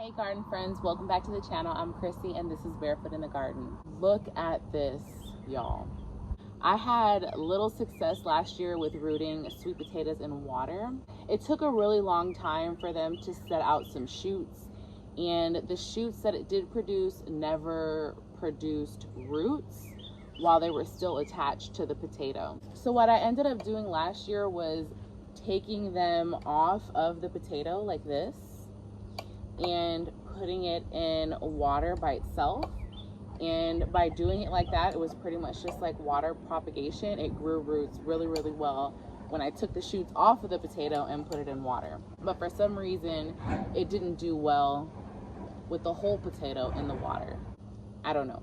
Hey garden friends, welcome back to the channel. I'm Chrissy and this is Barefoot in the Garden. Look at this, y'all. I had little success last year with rooting sweet potatoes in water. It took a really long time for them to set out some shoots, and the shoots that it did produce never produced roots while they were still attached to the potato. So what I ended up doing last year was taking them off of the potato like this and putting it in water by itself. And by doing it like that, it was pretty much just like water propagation. It grew roots really, really well when I took the shoots off of the potato and put it in water. But for some reason, it didn't do well with the whole potato in the water. I don't know.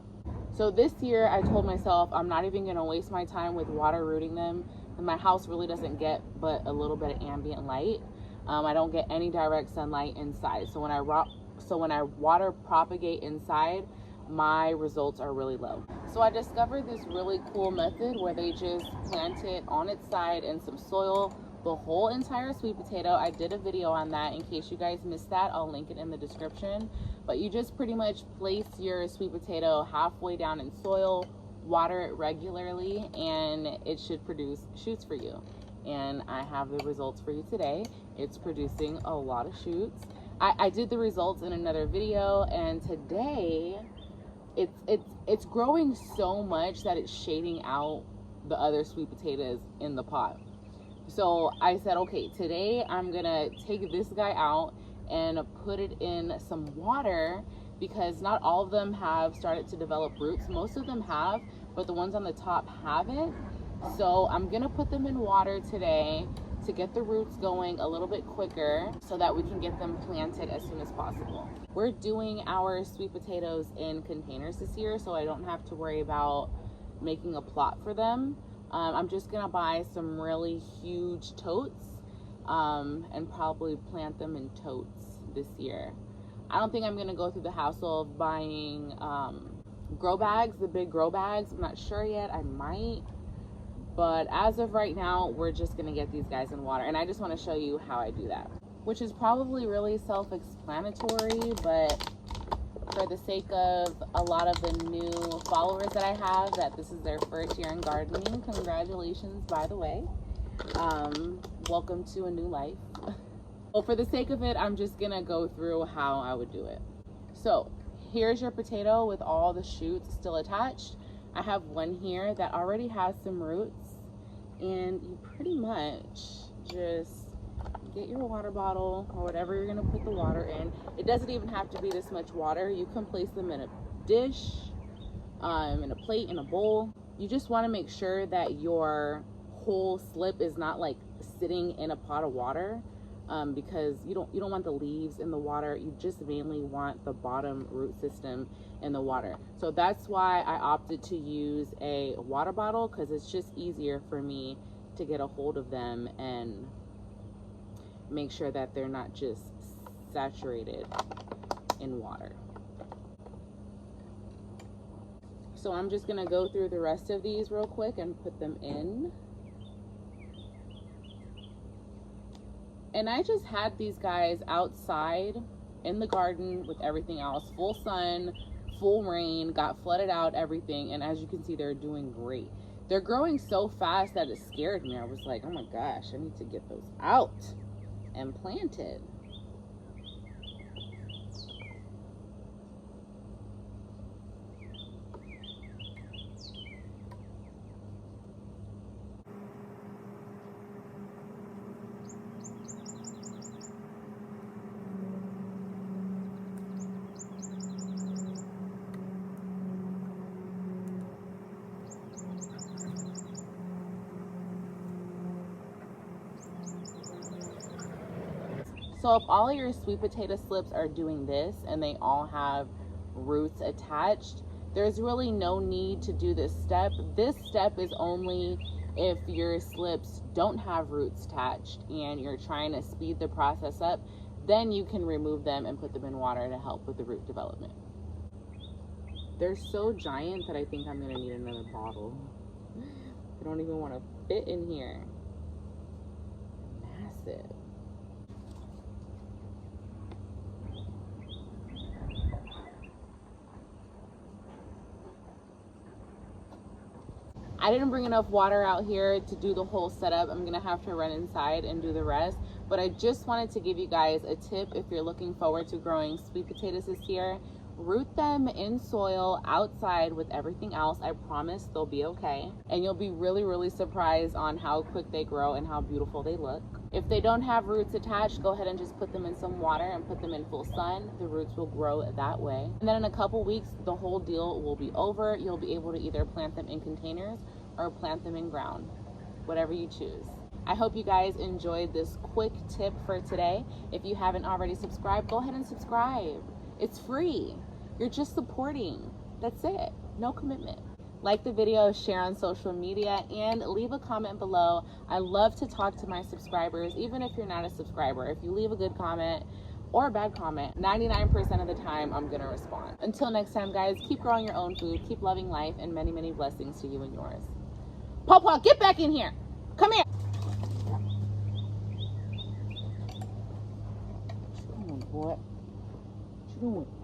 So this year I told myself I'm not even gonna waste my time with water rooting them. And my house really doesn't get but a little bit of ambient light. I don't get any direct sunlight inside. So when I water propagate inside, my results are really low. So I discovered this really cool method where they just plant it on its side in some soil, the whole entire sweet potato. I did a video on that. In case you guys missed that, I'll link it in the description. But you just pretty much place your sweet potato halfway down in soil, water it regularly, and it should produce shoots for you. And I have the results for you today. It's producing a lot of shoots. I did the results in another video, and today it's growing so much that it's shading out the other sweet potatoes in the pot. So I said, okay, today I'm gonna take this guy out and put it in some water, because not all of them have started to develop roots. Most of them have, but the ones on the top haven't. So I'm gonna put them in water today to get the roots going a little bit quicker so that we can get them planted as soon as possible. We're doing our sweet potatoes in containers this year, so I don't have to worry about making a plot for them. I'm just gonna buy some really huge totes and probably plant them in totes this year. I don't think I'm gonna go through the hassle of buying grow bags, the big grow bags. I'm not sure yet, I might. But as of right now, we're just gonna get these guys in water. And I just wanna show you how I do that, which is probably really self-explanatory, but for the sake of a lot of the new followers that I have, that this is their first year in gardening, congratulations, by the way. Welcome to a new life. Well, for the sake of it, I'm just gonna go through how I would do it. So here's your potato with all the shoots still attached. I have one here that already has some roots, and you pretty much just get your water bottle or whatever you're gonna put the water in. It doesn't even have to be this much water. You can place them in a dish, in a plate, in a bowl. You just wanna make sure that your whole slip is not like sitting in a pot of water, because you don't want the leaves in the water. You just mainly want the bottom root system in the water. So that's why I opted to use a water bottle, because it's just easier for me to get a hold of them and make sure that they're not just saturated in water. So I'm just gonna go through the rest of these real quick and put them in. And I just had these guys outside in the garden with everything else, full sun, full rain, got flooded out, everything. And as you can see, they're doing great. They're growing so fast that it scared me. I was like, oh my gosh, I need to get those out and planted. So if all of your sweet potato slips are doing this and they all have roots attached, there's really no need to do this step. This step is only if your slips don't have roots attached and you're trying to speed the process up. Then you can remove them and put them in water to help with the root development. They're so giant that I think I'm gonna need another bottle. I don't even want to fit in here. Massive. I didn't bring enough water out here to do the whole setup. I'm gonna have to run inside and do the rest. But I just wanted to give you guys a tip if you're looking forward to growing sweet potatoes this year. Root them in soil outside with everything else. I promise they'll be okay. And you'll be really, really surprised on how quick they grow and how beautiful they look. If they don't have roots attached, go ahead and just put them in some water and put them in full sun. The roots will grow that way. And then in a couple weeks, the whole deal will be over. You'll be able to either plant them in containers or plant them in ground, whatever you choose. I hope you guys enjoyed this quick tip for today. If you haven't already subscribed, go ahead and subscribe. It's free. You're just supporting. That's it. No commitment. Like the video, share on social media, and leave a comment below. I love to talk to my subscribers, even if you're not a subscriber. If you leave a good comment or a bad comment, 99% of the time, I'm gonna respond. Until next time, guys, keep growing your own food, keep loving life, and many, many blessings to you and yours. Pawpaw, get back in here. Come here. What you doing, boy? What you doing?